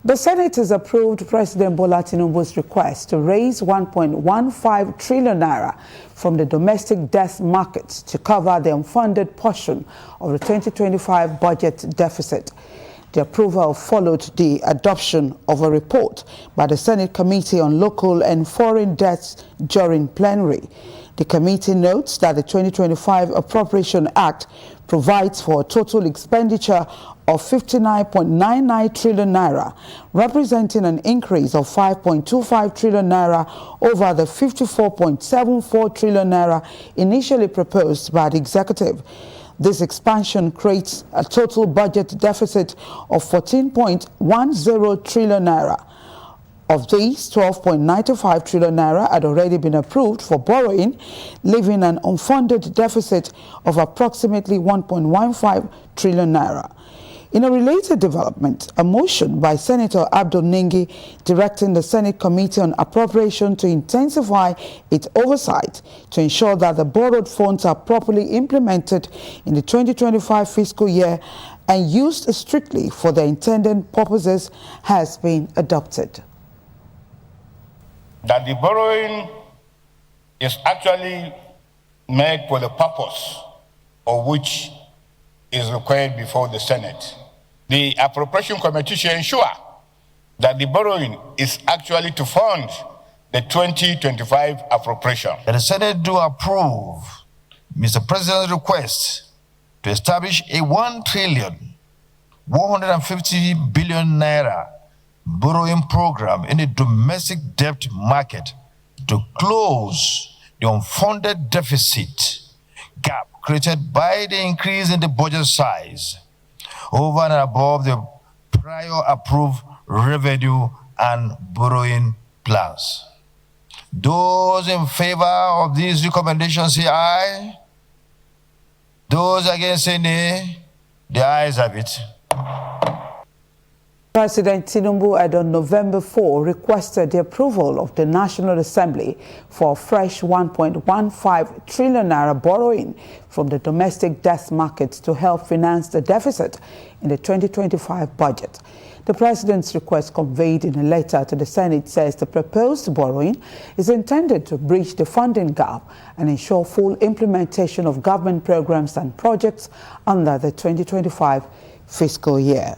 The Senate has approved President Bola Tinubu's request to raise 1.15 trillion naira from the domestic debt market to cover the unfunded portion of the 2025 budget deficit. The approval followed the adoption of a report by the Senate Committee on Local and Foreign Debts during plenary. The committee notes that the 2025 Appropriation Act provides for a total expenditure of 59.99 trillion naira, representing an increase of 5.25 trillion naira over the 54.74 trillion naira initially proposed by the executive. This expansion creates a total budget deficit of 14.10 trillion naira. Of these, 12.95 trillion naira had already been approved for borrowing, leaving an unfunded deficit of approximately 1.15 trillion naira. In a related development, a motion by Senator Abdul Ningi directing the Senate Committee on Appropriation to intensify its oversight to ensure that the borrowed funds are properly implemented in the 2025 fiscal year and used strictly for their intended purposes has been adopted. That the borrowing is actually made for the purpose of which is required before the Senate. The Appropriation Committee should ensure that the borrowing is actually to fund the 2025 appropriation. That the Senate do approve Mr. President's request to establish a 1,150 billion naira borrowing program in the domestic debt market to close the unfunded deficit gap created by the increase in the budget size over and above the prior approved revenue and borrowing plans. Those in favor of these recommendations say aye. Those against say nay. The ayes have it. President Tinubu had on November 4 requested the approval of the National Assembly for a fresh 1.15 trillion naira borrowing from the domestic debt market to help finance the deficit in the 2025 budget. The president's request, conveyed in a letter to the Senate, says the proposed borrowing is intended to bridge the funding gap and ensure full implementation of government programs and projects under the 2025 fiscal year.